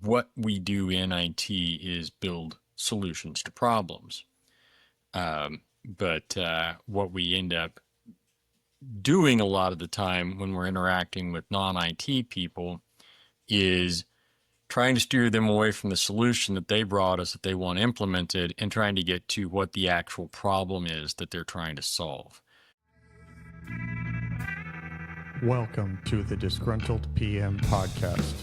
what we do in IT is build solutions to problems. But what we end up doing a lot of the time when we're interacting with non-IT people is trying to steer them away from the solution that they brought us that they want implemented and trying to get to what the actual problem is that they're trying to solve. Welcome to the Disgruntled PM podcast.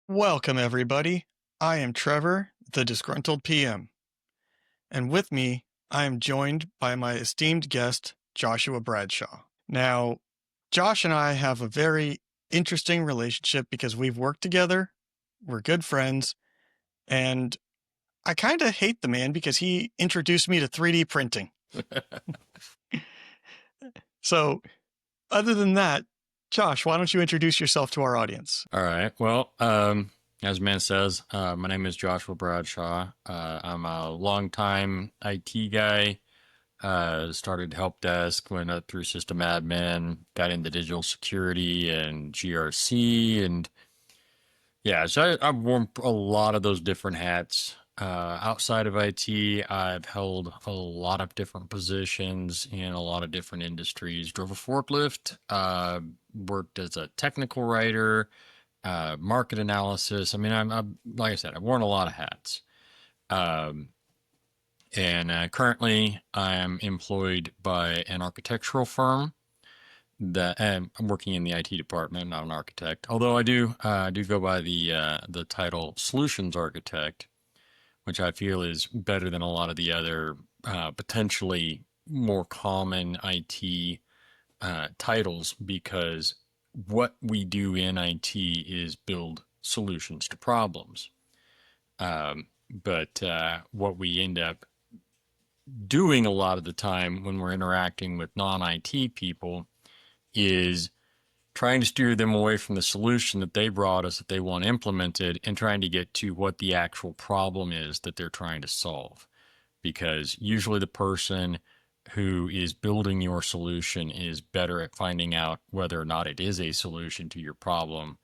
Welcome, everybody. I am Trevor, the Disgruntled PM. And with me, I am joined by my esteemed guest, Joshua Bradshaw. Now, Josh and I have a very interesting relationship because we've worked together, we're good friends, and I kind of hate the man because he introduced me to 3D printing. So, other than that, Josh, why don't you introduce yourself to our audience? All right. Well, as man says, my name is Joshua Bradshaw. I'm a longtime IT guy. Started help desk, went up through system admin, got into digital security and GRC, and yeah, so I've worn a lot of those different hats. Outside of IT, I've held a lot of different positions in a lot of different industries. Drove a forklift, worked as a technical writer, market analysis. I mean, I'm like I said, I've worn a lot of hats. And currently, I am employed by an architectural firm and I'm working in the IT department, not an architect. Although I do go by the title solutions architect, which I feel is better than a lot of the other potentially more common IT titles, because what we do in IT is build solutions to problems. But what we end up doing a lot of the time when we're interacting with non-IT people is trying to steer them away from the solution that they brought us that they want implemented and trying to get to what the actual problem is that they're trying to solve. Because usually the person who is building your solution is better at finding out whether or not it is a solution to your problem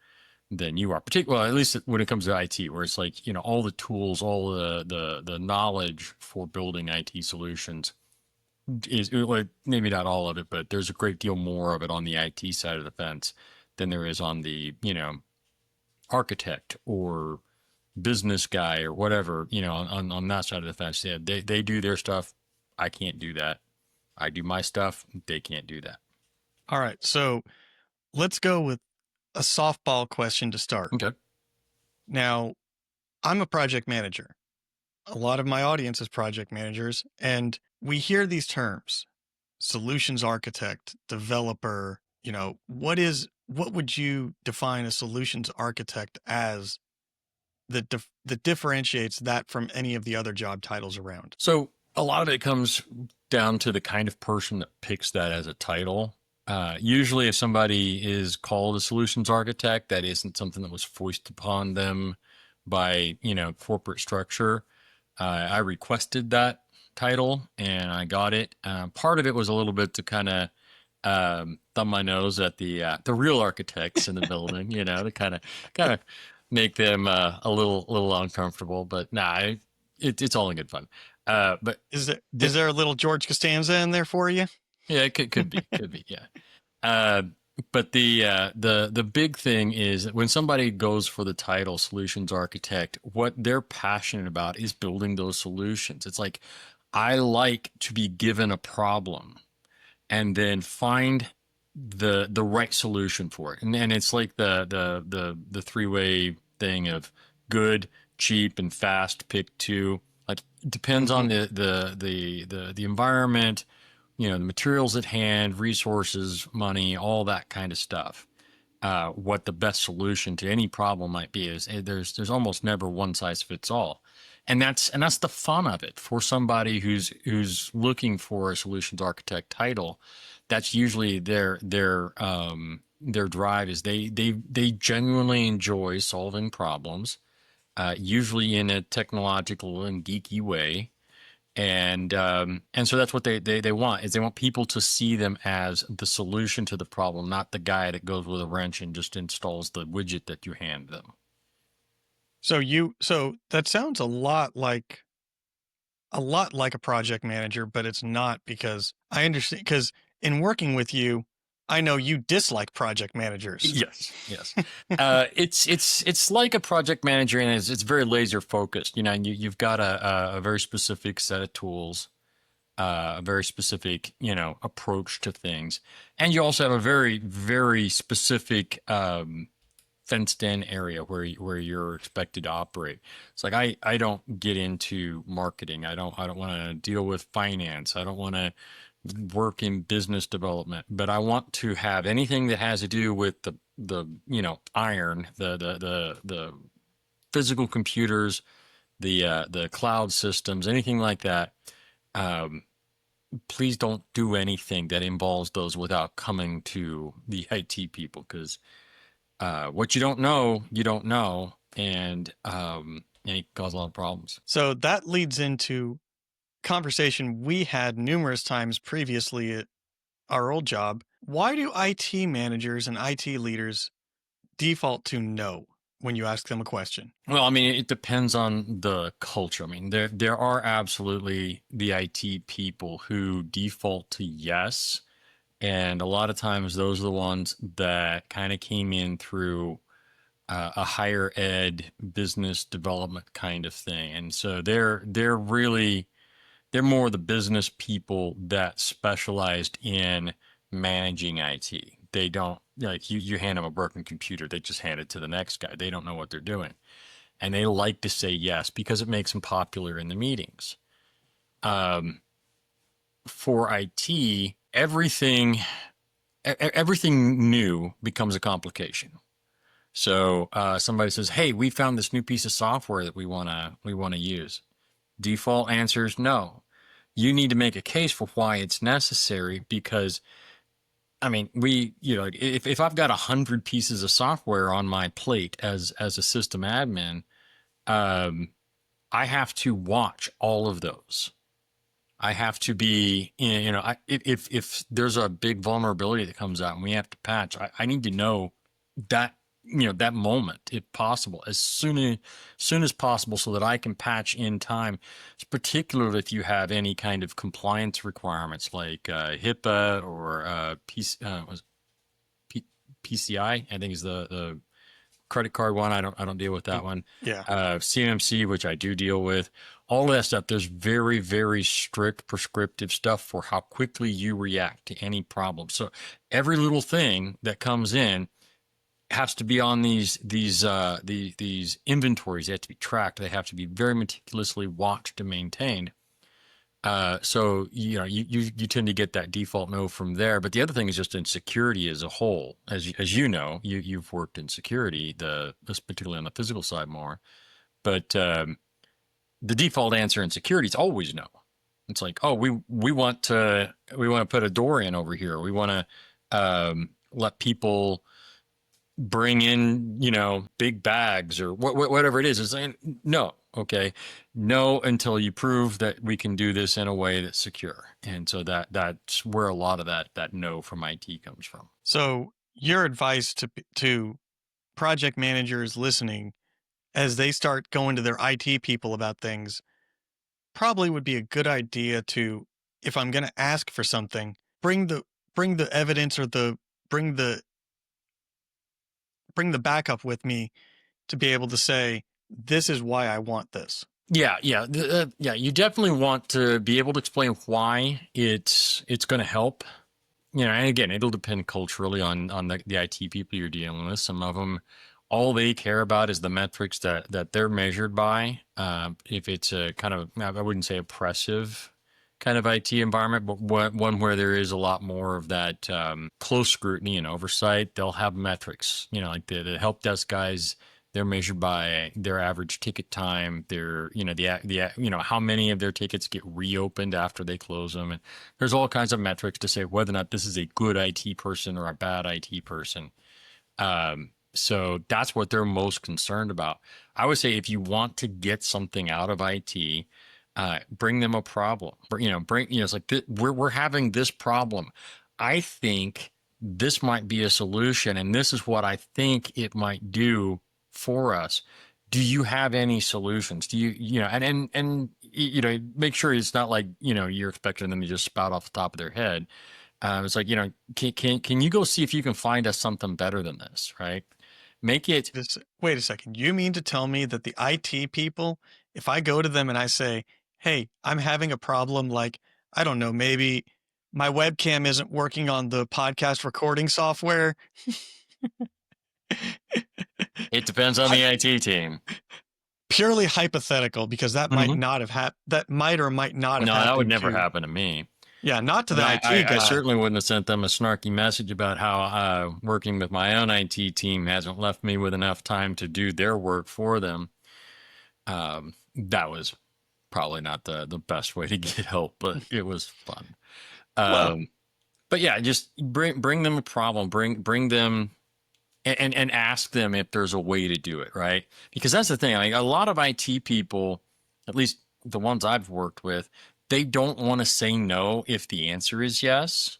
than you are. Particularly, well, at least when it comes to IT, where it's like, you know, all the tools, all the knowledge for building IT solutions is, well, maybe not all of it, but there's a great deal more of it on the IT side of the fence than there is on the, you know, architect or business guy or whatever, you know, on that side of the fence. Yeah, they do their stuff. I can't do that. I do my stuff. They can't do that. All right, so let's go with a softball question to start. Okay. Now, I'm a project manager. A lot of my audience is project managers, and we hear these terms: solutions architect, developer. You know, what would you define a solutions architect as that differentiates that from any of the other job titles around? So a lot of it comes down to the kind of person that picks that as a title. Usually if somebody is called a solutions architect, that isn't something that was foisted upon them by, you know, corporate structure. I requested that title and I got it. Part of it was a little bit to kind of thumb my nose at the real architects in the building, you know, to kind of make them a little uncomfortable. But nah, it's all in good fun. But Is there a little George Costanza in there for you? yeah, it could be, yeah. But the big thing is that when somebody goes for the title solutions architect, what they're passionate about is building those solutions. It's like, I like to be given a problem and then find the right solution for it. And then it's like the three-way thing of good, cheap, and fast. Pick two. Like, it depends on the environment, you know, the materials at hand, resources, money, all that kind of stuff. What the best solution to any problem might be is there's almost never one size fits all. And that's the fun of it for somebody who's looking for a solutions architect title. That's usually their drive is they genuinely enjoy solving problems, usually in a technological and geeky way. And so that's what they want, is they want people to see them as the solution to the problem, not the guy that goes with a wrench and just installs the widget that you hand them. So that sounds a lot like a project manager, but it's not, because I understand, because in working with you, I know you dislike project managers. Yes, yes. It's like a project manager, and it's very laser focused. You know, and you've got a very specific set of tools, a very specific, approach to things, and you also have a very specific fenced in area where you're expected to operate. It's like I don't get into marketing. I don't want to deal with finance. I don't want to work in business development, but I want to have anything that has to do with the iron, the physical computers, the cloud systems, anything like that. Um, Please don't do anything that involves those without coming to the IT people, because what you don't know, and it can cause a lot of problems. So that leads into conversation we had numerous times previously at our old job. Why do IT managers and IT leaders default to no when you ask them a question? Well, I mean, it depends on the culture. I mean, there are absolutely the IT people who default to yes, and a lot of times those are the ones that kind of came in through a higher ed business development kind of thing, and so they're more the business people that specialized in managing IT. They don't, like, you hand them a broken computer, they just hand it to the next guy. They don't know what they're doing. And they like to say yes because it makes them popular in the meetings. Um, for IT, everything new becomes a complication. So somebody says, "Hey, we found this new piece of software that we wanna use." Default answer is no. You need to make a case for why it's necessary, because I mean, if I've got 100 pieces of software on my plate as a system admin, um, I have to watch all of those. I have to be, if there's a big vulnerability that comes out and we have to patch, I need to know that, that moment, if possible, as soon as possible, so that I can patch in time. Particularly if you have any kind of compliance requirements like HIPAA or PCI, I think is the credit card one. I don't deal with that one. Yeah. CMMC, which I do deal with, all of that stuff. There's very, very strict prescriptive stuff for how quickly you react to any problem. So every little thing that comes in has to be on these inventories. They have to be tracked. They have to be very meticulously watched and maintained. So you tend to get that default no from there. But the other thing is just in security as a whole. As you know, you've worked in security, particularly on the physical side more. But the default answer in security is always no. It's like, oh, we want to put a door in over here. We want to let people bring in, big bags or whatever it is. It's like, no, okay, no, until you prove that we can do this in a way that's secure. And so that's where a lot of that no from IT comes from. So your advice to project managers listening, as they start going to their IT people about things, probably would be a good idea to, if I'm going to ask for something, bring the evidence, or bring the bring the backup with me to be able to say, this is why I want this. Yeah. You definitely want to be able to explain why it's going to help. And again, it'll depend culturally on the IT people you're dealing with. Some of them, all they care about is the metrics that they're measured by. If it's a kind of, I wouldn't say oppressive kind of IT environment, but one where there is a lot more of that close scrutiny and oversight, they'll have metrics. Like the help desk guys, they're measured by their average ticket time, their, how many of their tickets get reopened after they close them. And there's all kinds of metrics to say whether or not this is a good IT person or a bad IT person. So that's what they're most concerned about. I would say if you want to get something out of IT, bring them a problem. It's like we're having this problem. I think this might be a solution, and this is what I think it might do for us. Do you have any solutions? Do make sure it's not like, you're expecting them to just spout off the top of their head. It's like, can you go see if you can find us something better than this, right? Make it. Wait a second. You mean to tell me that the IT people, if I go to them and I say, hey, I'm having a problem, like, I don't know, maybe my webcam isn't working on the podcast recording software. It depends on the IT team. Purely hypothetical, because that might Mhm. not have that might or might not have No, that would happened never to, happen to me. yeah, not to And the I, IT I, I guy. certainly wouldn't have sent them a snarky message about how working with my own IT team hasn't left me with enough time to do their work for them. That was probably not the best way to get help, but it was fun. Well, Um, but yeah, just bring them a problem, bring them and ask them if there's a way to do it, right? Because that's the thing. Like a lot of IT people, at least the ones I've worked with, they don't want to say no if the answer is yes.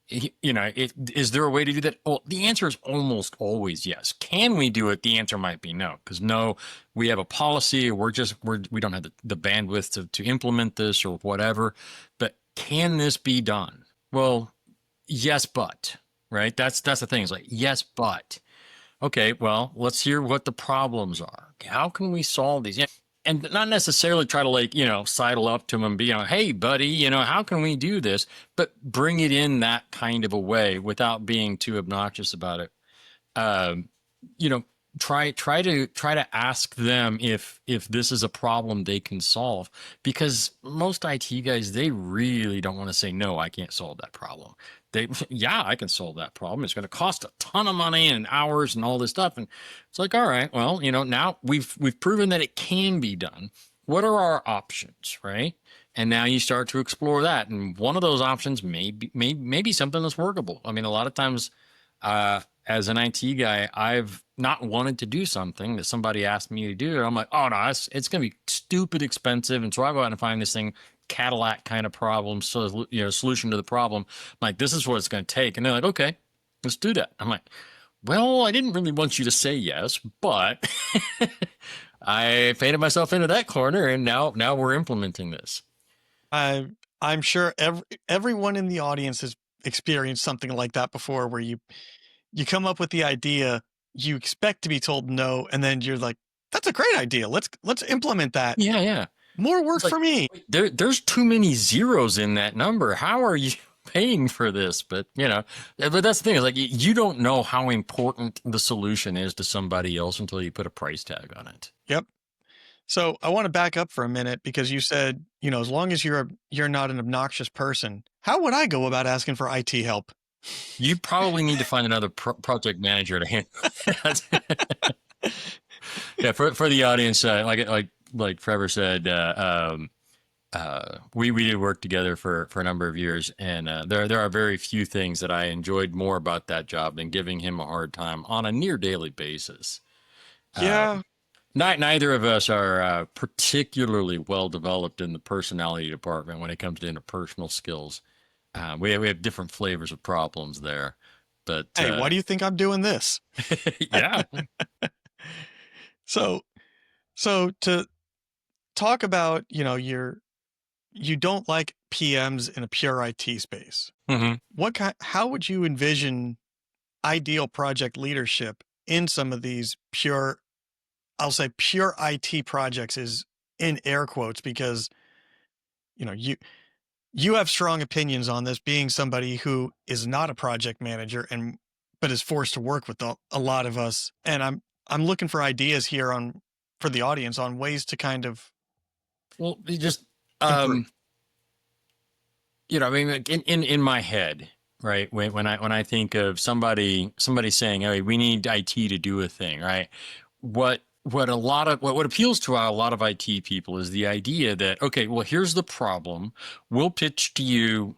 Is there a way to do that? Well, the answer is almost always yes. Can we do it? The answer might be no, because no, we have a policy. We don't have the bandwidth to implement this or whatever. But can this be done? Well, yes, but right. That's the thing. It's like yes, but okay. Well, let's hear what the problems are. How can we solve these? Yeah, and not necessarily try to like, sidle up to them and be, hey, buddy, how can we do this? But bring it in that kind of a way without being too obnoxious about it. Um, you know, try to ask them if this is a problem they can solve, because most IT guys, they really don't want to say no, I can't solve that problem. Yeah, I can solve that problem. It's going to cost a ton of money and hours and all this stuff. And it's like, all right, well, now we've proven that it can be done. What are our options, right? And now you start to explore that, and one of those options may be something that's workable. I mean, a lot of times, as an IT guy, I've not wanted to do something that somebody asked me to do. I'm like, oh no, it's going to be stupid expensive. And so I go out and find this thing, Cadillac kind of problem, so solution to the problem. I'm like, this is what it's going to take. And they're like, okay, let's do that. I'm like, well, I didn't really want you to say yes, but I painted myself into that corner, and now we're implementing this. I'm sure everyone in the audience has experienced something like that before, where you come up with the idea, you expect to be told no, and then you're like, that's a great idea. Let's implement that. Yeah, yeah. More work It's like, for me. wait, there's too many zeros in that number. How are you paying for this? But that's the thing, is like you don't know how important the solution is to somebody else until you put a price tag on it. Yep. So I want to back up for a minute, because you said, as long as you're not an obnoxious person, how would I go about asking for IT help? You probably need to find another project manager to handle that. Yeah, for the audience, like Trevor said, we did work together for a number of years, and there are very few things that I enjoyed more about that job than giving him a hard time on a near daily basis. Yeah. Neither of us are particularly well developed in the personality department when it comes to interpersonal skills. We have different flavors of problems there, but Hey, why do you think I'm doing this? yeah. So, to talk about, you don't like PMs in a pure IT space. Hmm. How would you envision ideal project leadership in some of these pure, I'll say pure IT projects, is in air quotes, because, you know, you, you have strong opinions on this, being somebody who is not a project manager but is forced to work with a lot of us. And I'm looking for ideas here for the audience on ways to kind of Well, you just improve. I mean, like, in my head, right? When I think of somebody saying, "Hey, we need IT to do a thing," right? What appeals to a lot of IT people is the idea that, okay, well, here's the problem. We'll pitch to you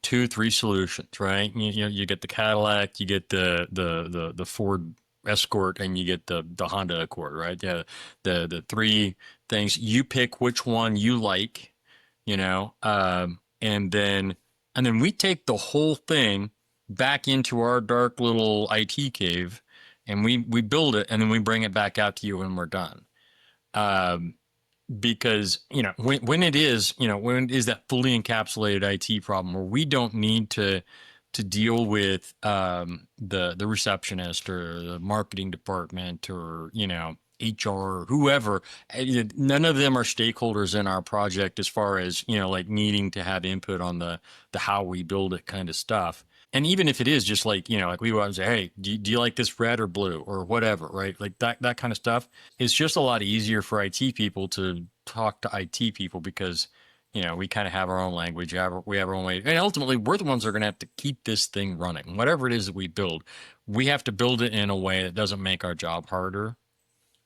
two, three solutions, right? You get the Cadillac, you get the Ford. Escort and you get the Honda Accord, right? Yeah, the three things. You pick which one you like, and then we take the whole thing back into our dark little IT cave, and we build it, and then we bring it back out to you when we're done. Um, because when it is that fully encapsulated IT problem where we don't need to deal with the receptionist or the marketing department or HR or whoever. None of them are stakeholders in our project as far as like needing to have input on the how we build it kind of stuff. And even if it is just like like we would say, hey, do you like this red or blue or whatever, right? Like that kind of stuff. It's just a lot easier for IT people to talk to IT people because we kind of have our own language. We have our own way. And ultimately, we're the ones that are going to have to keep this thing running. Whatever it is that we build, we have to build it in a way that doesn't make our job harder.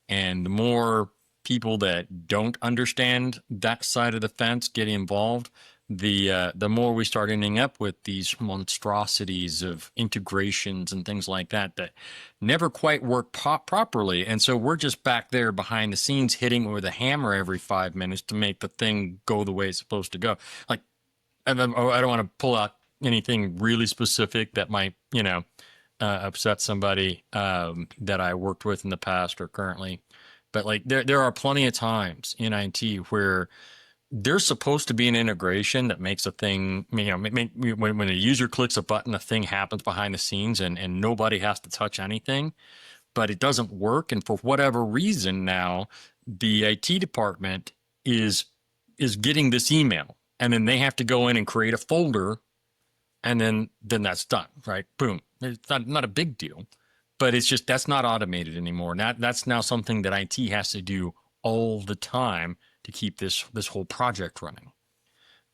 And the more people that don't understand that side of the fence get involved, the more we start ending up with these monstrosities of integrations and things like that never quite work properly. And so we're just back there behind the scenes hitting it with a hammer every 5 minutes to make the thing go the way it's supposed to go. Like, I don't want to pull out anything really specific that might, upset somebody that I worked with in the past or currently. But like there are plenty of times in IT where there's supposed to be an integration that makes a thing, when a user clicks a button, a thing happens behind the scenes and nobody has to touch anything, but it doesn't work. And for whatever reason now, the IT department is getting this email and then they have to go in and create a folder and then that's done, right? Boom. It's not a big deal, but it's just that's not automated anymore. That's now something that IT has to do all the time to keep this whole project running.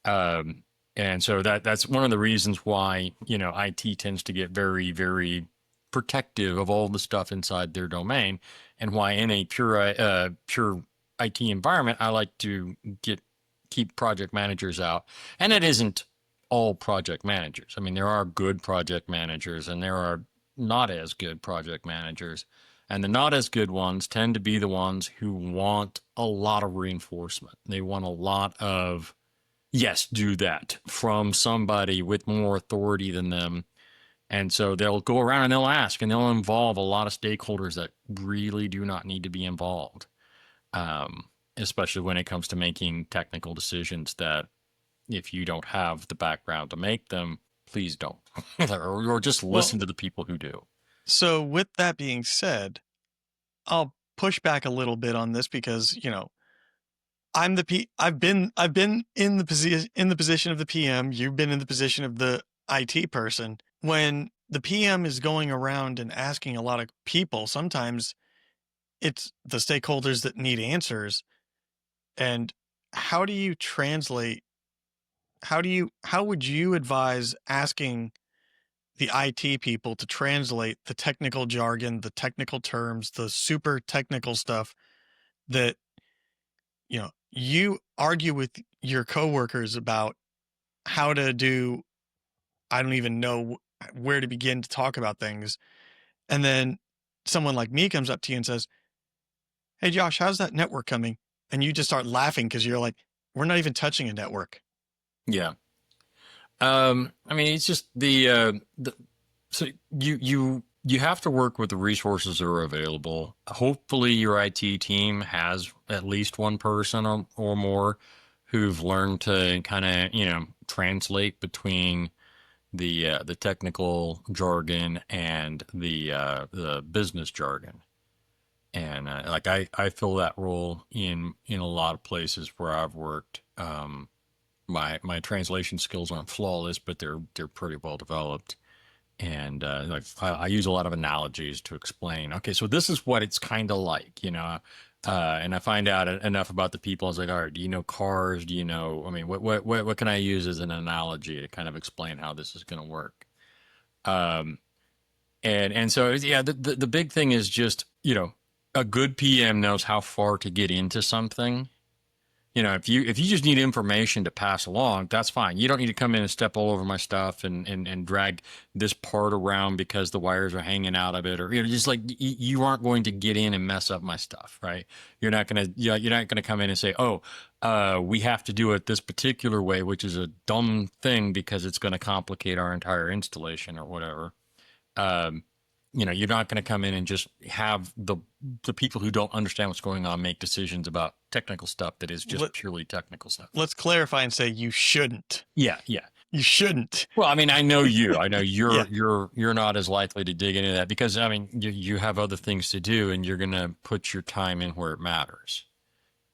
And so that's one of the reasons why IT tends to get very, very protective of all the stuff inside their domain, and why in a pure IT environment I like to keep project managers out. And it isn't all project managers. I mean, there are good project managers and there are not as good project managers. And the not as good ones tend to be the ones who want a lot of reinforcement. They want a lot of, yes, do that from somebody with more authority than them. And so they'll go around and they'll ask and they'll involve a lot of stakeholders that really do not need to be involved, especially when it comes to making technical decisions that if you don't have the background to make them, please don't. or just listen to the people who do. So with that being said, I'll push back a little bit on this because, I've been in the position of the PM, you've been in the position of the IT person. When the PM is going around and asking a lot of people, sometimes it's the stakeholders that need answers. And how do you translate how would you advise asking the IT people to translate the technical jargon, the technical terms, the super technical stuff that you argue with your coworkers about how to do? I don't even know where to begin to talk about things. And then someone like me comes up to you and says, "Hey Josh, how's that network coming?" And you just start laughing because you're like, "We're not even touching a network." Yeah. I mean, it's just so you have to work with the resources that are available. Hopefully, your IT team has at least one person or more who've learned to kind of translate between the technical jargon and the business jargon. And like I fill that role in a lot of places where I've worked. My translation skills aren't flawless, but they're pretty well developed. And like I use a lot of analogies to explain. Okay, so this is what it's kind of like, and I find out enough about the people. I was like, all right, do you know cars? Do you know? I mean, what can I use as an analogy to kind of explain how this is going to work? Um, and so yeah, the big thing is just a good PM knows how far to get into something if you just need information to pass along, that's fine. You don't need to come in and step all over my stuff and drag this part around because the wires are hanging out of it, or just like you aren't going to get in and mess up my stuff, right? You're not gonna come in and say, oh, we have to do it this particular way, which is a dumb thing because it's going to complicate our entire installation or whatever. Um, you're not going to come in and just have the people who don't understand what's going on make decisions about technical stuff that is just Let, purely technical stuff. let's clarify and say you shouldn't. Yeah, yeah. You shouldn't. Well, I mean, I know you. I know Yeah. you're not as likely to dig into that because I mean, you have other things to do, and you're going to put your time in where it matters.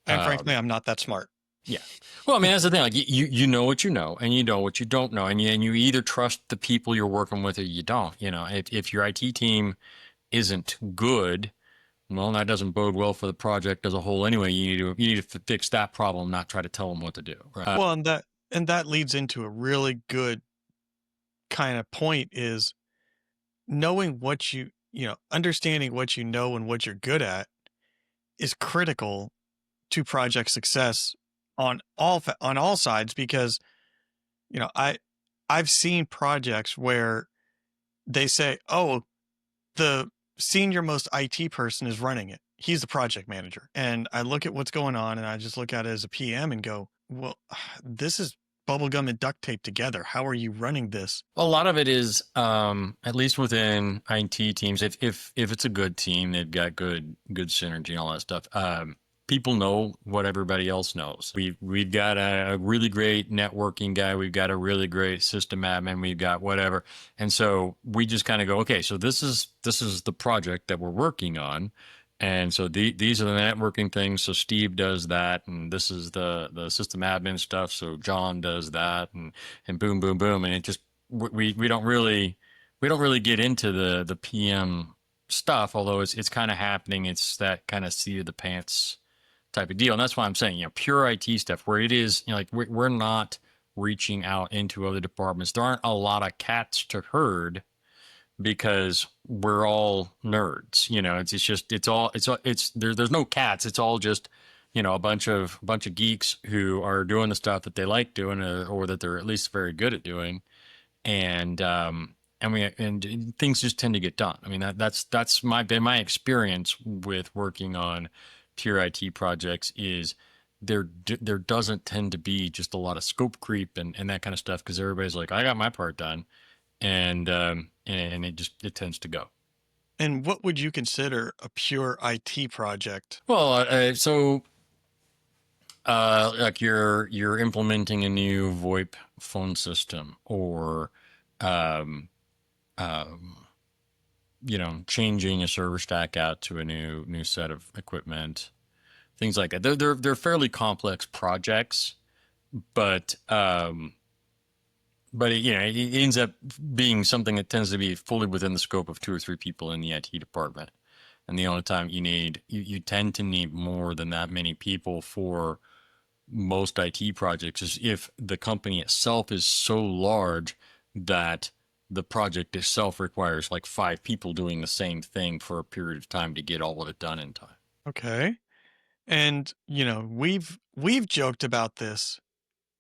And frankly, Um, I'm not that smart. yeah. Well, I mean, that's the thing. Like you know what you know, and you know what you don't know, and you either trust the people you're working with or you don't. If your IT team isn't good, well, that doesn't bode well for the project as a whole. Anyway, you need to fix that problem, not try to tell them what to do. Right? Well, and that leads into a really good kind of point is knowing what understanding what you know and what you're good at is critical to project success on all sides because I've seen projects where they say, "Oh, the senior most IT person is running it. He's the project manager." And I look at what's going on and I just look at it as a PM and go, "Well, this is bubblegum and duct tape together. How are you running this?" A lot of it is, at least within IT teams, if it's a good team, they've got good synergy and all that stuff. People know what everybody else knows. We've got a really great networking guy. We've got a really great system admin. We've got whatever, and so we just kind of go, okay, so this is the project that we're working on. And so these are the networking things. So Steve does that, and this is the system admin stuff. So John does that, and boom, boom, boom, and it just we don't really get into the PM stuff. Although it's kind of happening. It's that kind of seat of the pants type of deal, and that's why I'm saying pure IT stuff where it is like we're not reaching out into other departments. There aren't a lot of cats to herd because we're all nerds. There's no cats. It's all just, a bunch of geeks who are doing the stuff that they like doing, or that they're at least very good at doing. And things just tend to get done. I mean, that's been my experience with working on pure IT projects is there doesn't tend to be just a lot of scope creep and that kind of stuff because everybody's like, I got my part done, and it tends to go. And what would you consider a pure IT project? Well, like you're implementing a new VoIP phone system, or um, um, changing a server stack out to a new set of equipment, things like that. They're fairly complex projects, but it ends up being something that tends to be fully within the scope of two or three people in the IT department. And the only time you tend to need more than that many people for most IT projects is if the company itself is so large that the project itself requires like five people doing the same thing for a period of time to get all of it done in time. Okay. And we've joked about this,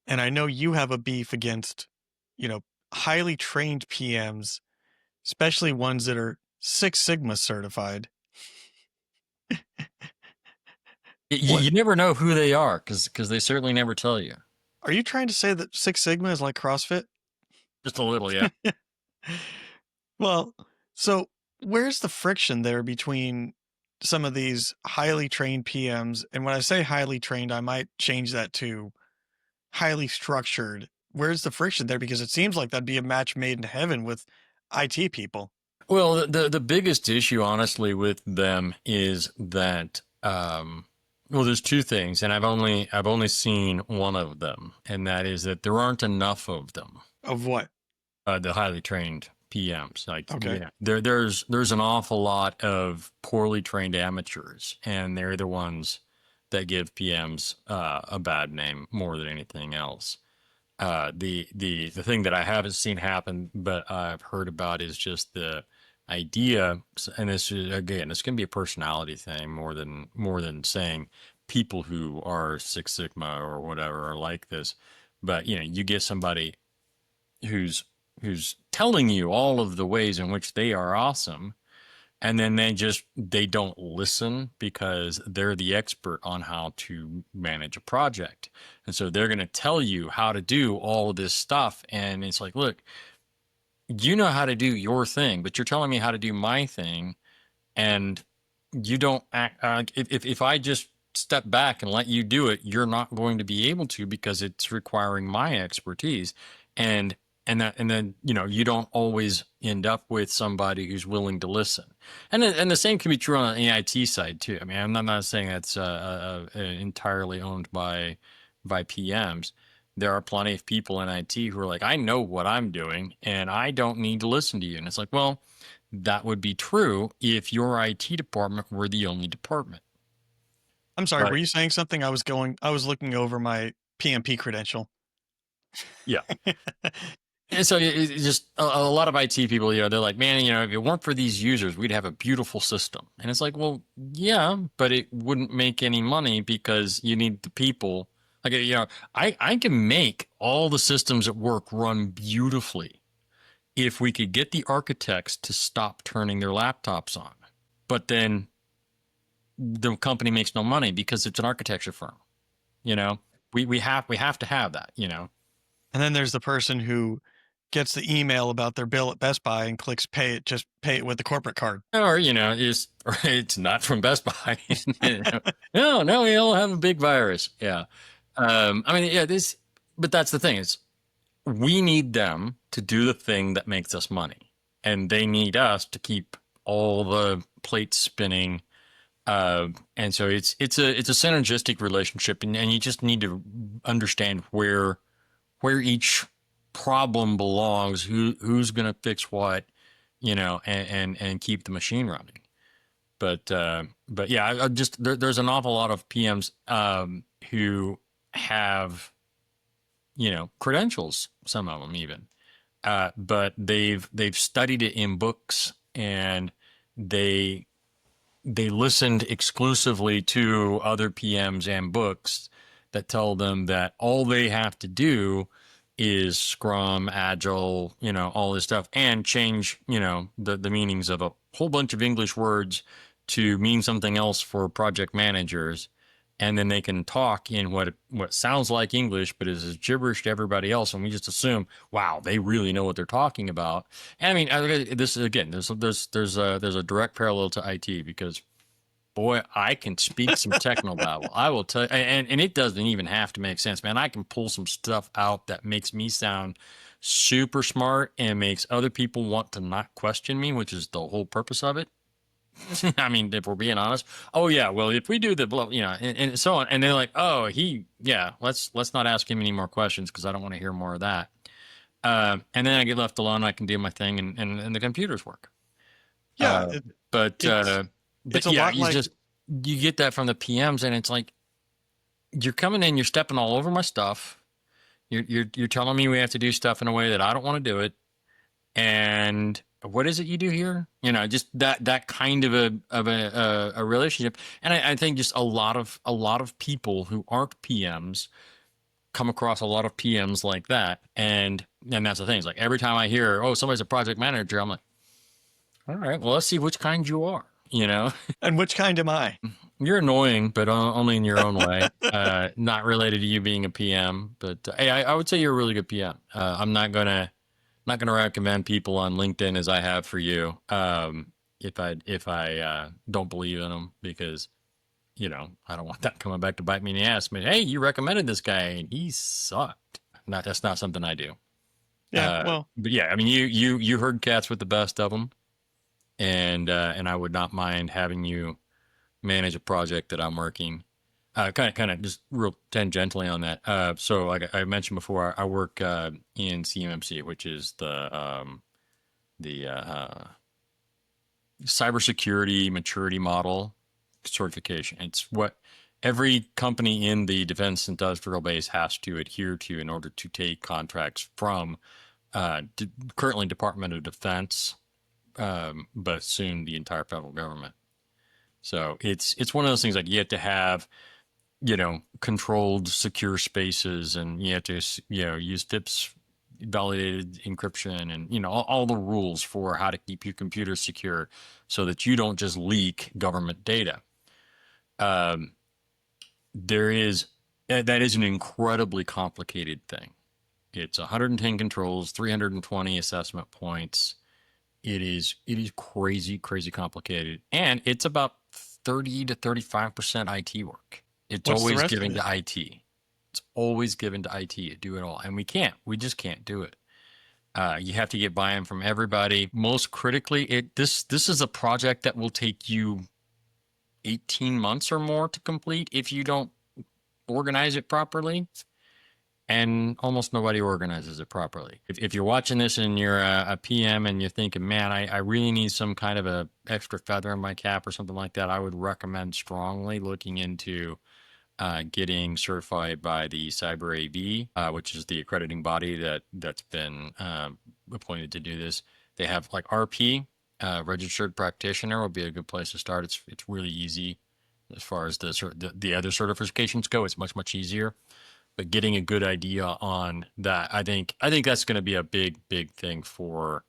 and I know you have a beef against, you know, highly trained PMs, especially ones that are Six Sigma certified. You, What you never know who they are because they certainly never tell you. are you trying to say that Six Sigma is like CrossFit? Just a little, yeah. Well, so where's the friction there between some of these highly trained PMs? And when I say highly trained, I might change that to highly structured. Where's the friction there? Because it seems like that'd be a match made in heaven with IT people. Well, the biggest issue, honestly, with them is that well, there's two things, and I've only seen one of them, and that is that there aren't enough of them. Of what? The highly trained PMs, like Okay. there's an awful lot of poorly trained amateurs, and they're the ones that give PMs a bad name more than anything else. The thing that I haven't seen happen, but I've heard about is just the idea, and this is again, this can be a personality thing more than saying people who are Six Sigma or whatever are like this. But you get somebody who's who's telling you all of the ways in which they are awesome, and then they don't listen because they're the expert on how to manage a project, and so they're going to tell you how to do all of this stuff, and it's like, look, you know how to do your thing, but you're telling me how to do my thing, and you don't act if I just step back and let you do it, you're not going to be able to because it's requiring my expertise. And and then you don't always end up with somebody who's willing to listen. And the same can be true on the IT side too. I mean, I'm not saying that's entirely owned by PMs. There are plenty of people in IT who are like, I know what I'm doing and I don't need to listen to you. And it's like, well, that would be true if your IT department were the only department. I'm sorry, were But you saying something? I was looking over my PMP credential. yeah. And so it's just a lot of IT people, they're like, man, if it weren't for these users, we'd have a beautiful system. And it's like, well, yeah, but it wouldn't make any money because you need the people. Like, I can make all the systems at work run beautifully if we could get the architects to stop turning their laptops on. But then the company makes no money because it's an architecture firm. You know, we have to have that. And then there's the person who gets the email about their bill at Best Buy and clicks pay it, just pay it with the corporate card. Or it's not from Best Buy. No, we all have a big virus. Yeah. I mean, yeah, but that's the thing is we need them to do the thing that makes us money, and they need us to keep all the plates spinning. And so it's a synergistic relationship, and you just need to understand where each problem belongs, who's going to fix what, and keep the machine running. But yeah, I just there's an awful lot of PMs who have credentials, some of them even, but they've studied it in books, and they they listened exclusively to other PMs and books that tell them that all they have to do is Scrum, Agile, all this stuff, and change, the meanings of a whole bunch of English words to mean something else for project managers. And then they can talk in what sounds like English, but is gibberish to everybody else. And we just assume, wow, they really know what they're talking about. And I mean, this is again, there's a direct parallel to IT because boy, I can speak some techno babble. I will tell you, and it doesn't even have to make sense, man. I can pull some stuff out that makes me sound super smart and makes other people want to not question me, which is the whole purpose of it. I mean, if we're being honest, oh yeah, well, if we do the blah, and so on, and they're like, oh, yeah, let's not ask him any more questions because I don't want to hear more of that. And then I get left alone. I can do my thing, and the computers work. Yeah, Uh, but it's uh, it's but a yeah, lot like you get that from the PMs, and it's like you're coming in, you're stepping all over my stuff. You're telling me we have to do stuff in a way that I don't want to do it. And what is it you do here? Just that kind of a relationship. And I think just a lot of people who aren't PMs come across a lot of PMs like that. And that's the thing. It's like every time I hear, oh, somebody's a project manager, I'm like, all right, well, let's see which kind you are. and which kind am I? You're annoying, but only in your own way. Not related to you being a PM, but hey, I would say you're a really good PM. I'm not gonna recommend people on LinkedIn as I have for you. If I don't believe in them because I don't want that coming back to bite me in the ass. But hey, you recommended this guy and he sucked. That's not something I do. Yeah, well, But yeah, I mean, you heard cats with the best of them, and I would not mind having you manage a project that I'm working. Kind of just real tangentially on that. So like I mentioned before, I work in CMMC, which is the cybersecurity maturity model certification. It's what every company in the defense industrial base has to adhere to in order to take contracts from currently Department of Defense, but soon the entire federal government. So it's one of those things like you have to have controlled secure spaces, and you have to, use FIPS validated encryption, and, all the rules for how to keep your computer secure so that you don't just leak government data. Um, there is, that is an incredibly complicated thing. It's 110 controls, 320 assessment points. It is crazy, crazy complicated. And it's about 30 to 35% IT work. It's What's the always rest of given it? to IT. It's always given to IT to do it all. And we can't. We just can't do it. You have to get buy-in from everybody. Most critically, this is a project that will take you 18 months or more to complete if you don't organize it properly. And almost nobody organizes it properly. If you're watching this and you're a PM and you're thinking, man, I really need some kind of a extra feather in my cap or something like that, I would recommend strongly looking into getting certified by the Cyber AV, which is the accrediting body that's been appointed to do this. They have like RP, registered practitioner would be a good place to start. It's really easy as far as the other certifications go. It's much easier. But getting a good idea on that, I think that's going to be a big thing for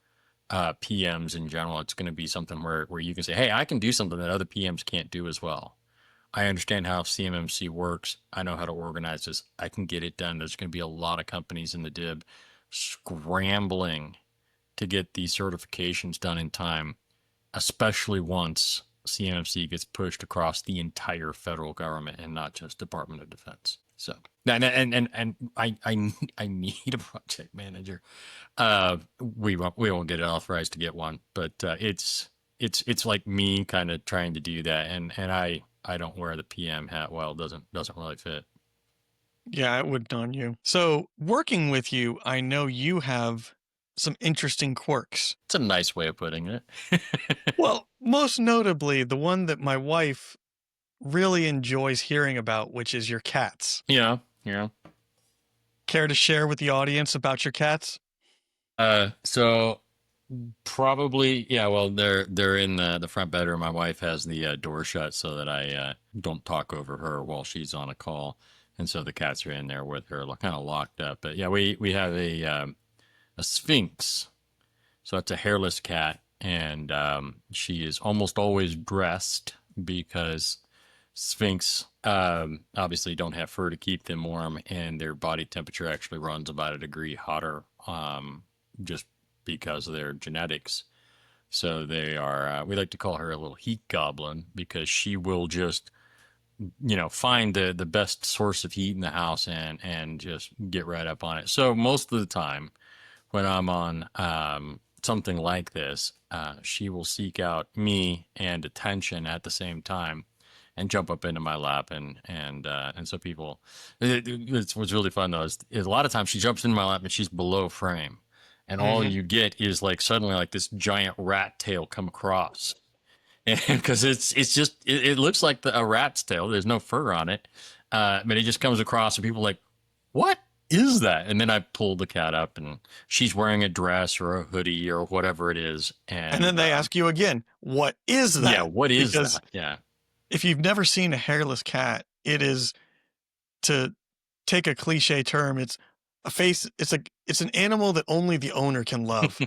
PMs in general. It's going to be something where you can say, hey, I can do something that other PMs can't do as well. I understand how CMMC works. I know how to organize this. I can get it done. There's going to be a lot of companies in the DIB scrambling to get these certifications done in time, especially once CMMC gets pushed across the entire federal government and not just Department of Defense. So, and I need a project manager. We won't get authorized to get one, but it's like me kind of trying to do that, and I don't wear the PM hat well. It doesn't really fit. Yeah, it would on you. So, working with you, I know you have some interesting quirks. It's a nice way of putting it. Well, most notably, the one that my wife really enjoys hearing about, which is your cats. Yeah, yeah. Care to share with the audience about your cats? So probably, yeah. Well, they're in the front bedroom. My wife has the door shut so that I don't talk over her while she's on a call, and so the cats are in there with her, kind of locked up. But yeah, we have a Sphinx, so it's a hairless cat, and she is almost always dressed because Sphinx obviously don't have fur to keep them warm, and their body temperature actually runs about a degree hotter, just because of their genetics. So they are, we like to call her a little heat goblin because she will just, find the best source of heat in the house and just get right up on it. So most of the time when I'm on something like this, she will seek out me and attention at the same time and jump up into my lap, and so people, it's what's really fun though is a lot of times she jumps in my lap and she's below frame, and all Mm-hmm. you get is like suddenly like this giant rat tail come across, and because it looks like a rat's tail. There's no fur on it, but it just comes across, and people are like, what is that? And then I pull the cat up, and she's wearing a dress or a hoodie or whatever it is, And and then they ask you again, what is yeah, that? what is Because that? Yeah. if you've never seen a hairless cat, it is, to take a cliche term, it's a face, it's an animal that only the owner can love.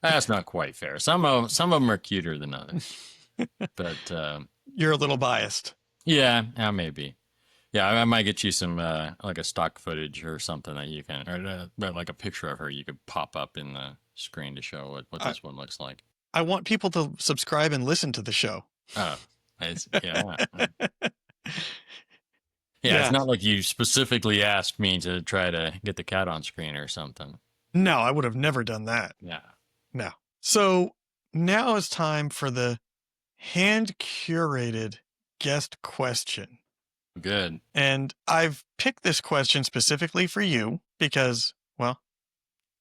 That's not quite fair. Some of them are cuter than others, but You're a little biased. yeah, maybe. Yeah, I might get you some like a stock footage or something that you can, or like a picture of her you could pop up in the screen to show what I, this one looks like. I want people to subscribe and listen to the show. Oh, yeah. Yeah, it's Yeah. not like you specifically asked me to try to get the cat on screen or something. No, I would have never done that. Yeah. No. So now it's time for the hand curated guest question. Good. And I've picked this question specifically for you because, well,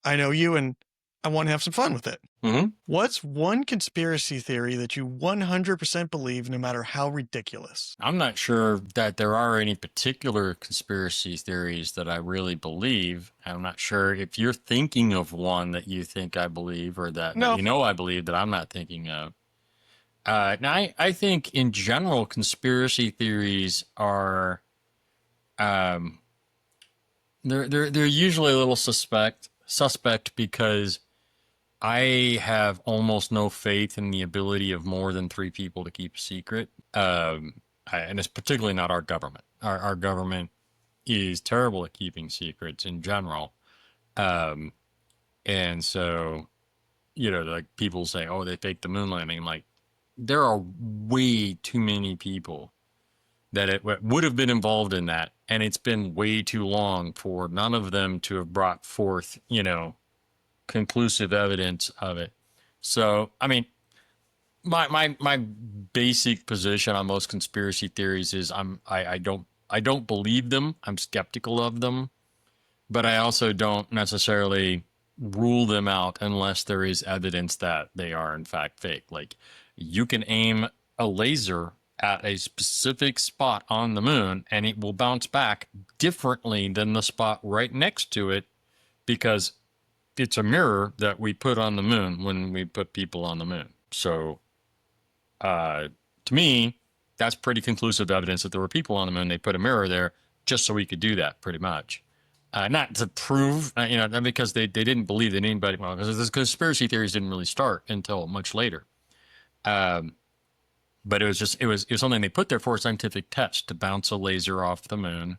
I know you and I want to have some fun with it. Mm-hmm. What's one conspiracy theory that you 100% believe, no matter how ridiculous? I'm not sure that there are any particular conspiracy theories that I really believe. I'm not sure if you're thinking of one that you think I believe, or that No, I believe that I'm not thinking of. Now, I think in general, conspiracy theories are um, they're usually a little suspect because I have almost no faith in the ability of more than three people to keep a secret. And it's particularly not our government. Our government is terrible at keeping secrets in general. Um, and so, like people say, oh, they faked the moon landing. Like, there are way too many people that it would have been involved in that. And it's been way too long for none of them to have brought forth, conclusive evidence of it. So, I mean, my basic position on most conspiracy theories is I don't believe them. I'm skeptical of them, but I also don't necessarily rule them out unless there is evidence that they are in fact fake. Like, you can aim a laser at a specific spot on the moon and it will bounce back differently than the spot right next to it because it's a mirror that we put on the moon when we put people on the moon. So, uh, to me, that's pretty conclusive evidence that there were people on the moon. They put a mirror there just so we could do that, pretty much. Not to prove, because they didn't believe that anybody, well, because the conspiracy theories didn't really start until much later. Um, but it was something they put there for a scientific test to bounce a laser off the moon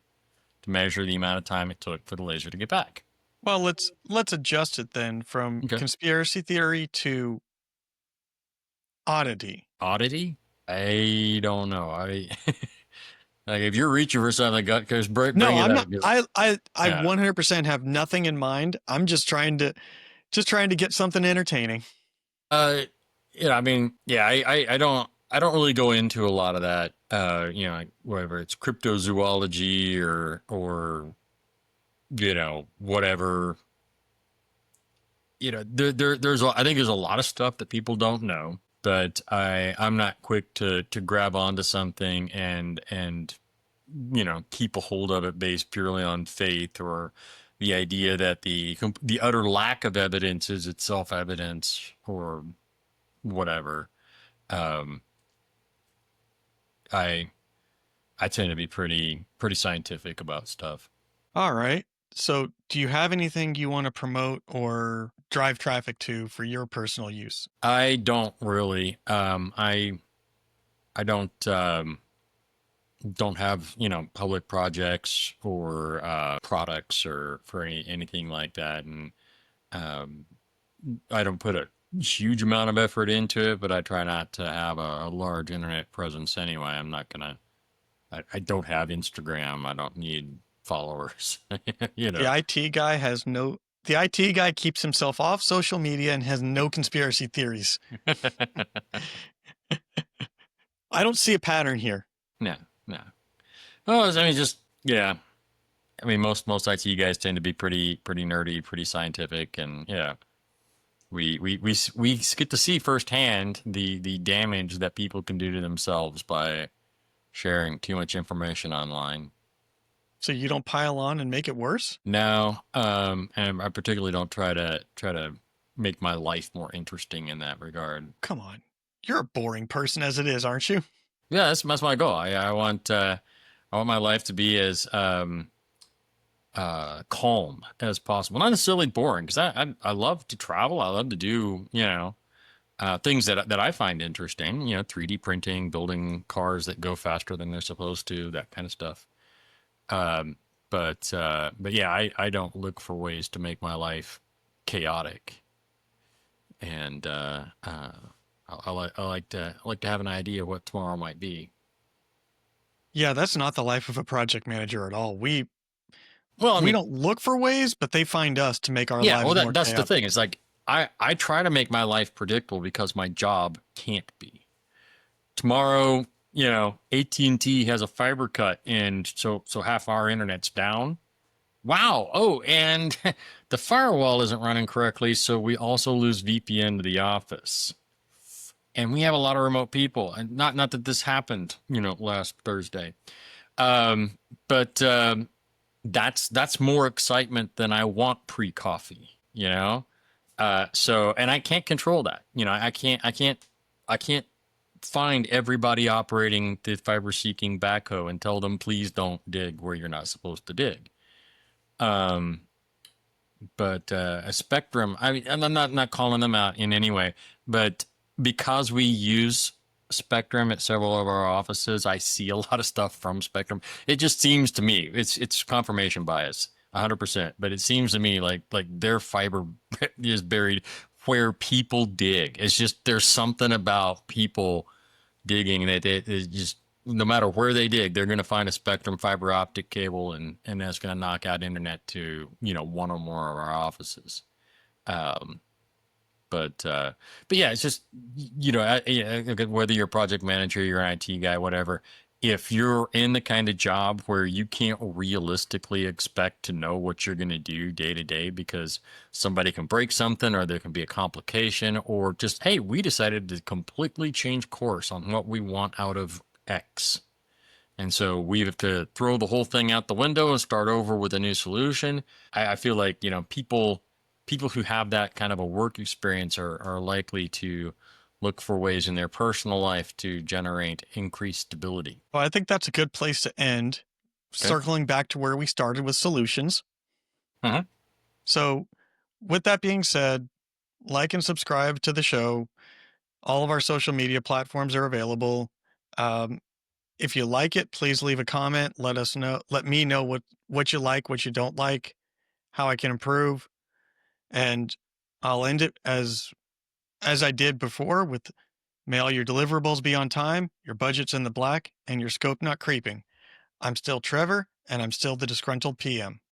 to measure the amount of time it took for the laser to get back. Well, let's adjust it then from Okay. conspiracy theory to oddity. Oddity? I don't know. Like, if you're reaching for something, just bring No, it I'm up. not. I Yeah. 100% have nothing in mind. I'm just trying to get something entertaining. Uh, I mean, yeah, I don't really go into a lot of that. Like whatever it's cryptozoology or whatever. I think there's a lot of stuff that people don't know, but I'm not quick to grab onto something and keep a hold of it based purely on faith or the idea that the utter lack of evidence is itself evidence or whatever. Um, I I tend to be pretty scientific about stuff. All right. So, do you have anything you want to promote or drive traffic to for your personal use? I don't really. I don't have public projects or products or for anything like that, and um, I don't put a huge amount of effort into it. But I try not to have a large internet presence anyway. I'm not gonna. I don't have Instagram. I don't need followers. you The know. IT guy has no. The IT guy keeps himself off social media and has no conspiracy theories. I don't see a pattern here. No, no. Oh, I mean, just yeah. I mean, most IT guys tend to be pretty nerdy, pretty scientific, and yeah, we get to see firsthand the damage that people can do to themselves by sharing too much information online. So you don't pile on and make it worse? No, and I particularly don't try to make my life more interesting in that regard. Come on. You're a boring person as it is, aren't you? Yeah, that's my goal. I want my life to be as calm as possible. Not necessarily boring, because I love to travel. I love to do things that I find interesting. 3D printing, building cars that go faster than they're supposed to, that kind of stuff. Um, but yeah, I don't look for ways to make my life chaotic, and I like to have an idea of what tomorrow might be. Yeah, that's not the life of a project manager at all. We Well, I we mean, don't look for ways, but they find us to make our yeah, well, lives more that's the chaotic. thing. It's like I try to make my life predictable because my job can't be. Tomorrow, AT&T has a fiber cut, and so half our internet's down. Wow. Oh, and the firewall isn't running correctly, so we also lose VPN to the office. And we have a lot of remote people, and not that this happened, last Thursday. Um, but that's more excitement than I want pre-coffee. So, and I can't control that. I can't find everybody operating the fiber seeking backhoe and tell them, please don't dig where you're not supposed to dig. But a Spectrum, I mean, I'm not calling them out in any way, but because we use Spectrum at several of our offices, I see a lot of stuff from Spectrum. It just seems to me it's confirmation bias, 100%. But it seems to me like their fiber is buried where people dig. It's just there's something about people digging that it just no matter where they dig, they're going to find a Spectrum fiber optic cable, and that's going to knock out internet to one or more of our offices. Um, but yeah, it's just whether you're a project manager, you're an IT guy, whatever. If you're in the kind of job where you can't realistically expect to know what you're going to do day to day because somebody can break something or there can be a complication or just, hey, we decided to completely change course on what we want out of X. And so we have to throw the whole thing out the window and start over with a new solution. I feel like, people who have that kind of a work experience are likely to look for ways in their personal life to generate increased stability. Well, I think that's a good place to end. Okay. Circling back to where we started with solutions. Uh-huh. So, with that being said, like and subscribe to the show. All of our social media platforms are available. If you like it, please leave a comment. Let us know. Let me know what you like, what you don't like, how I can improve. And I'll end it as I did before with may all your deliverables be on time, your budget's in the black, and your scope not creeping. I'm still Trevor, and I'm still the disgruntled PM.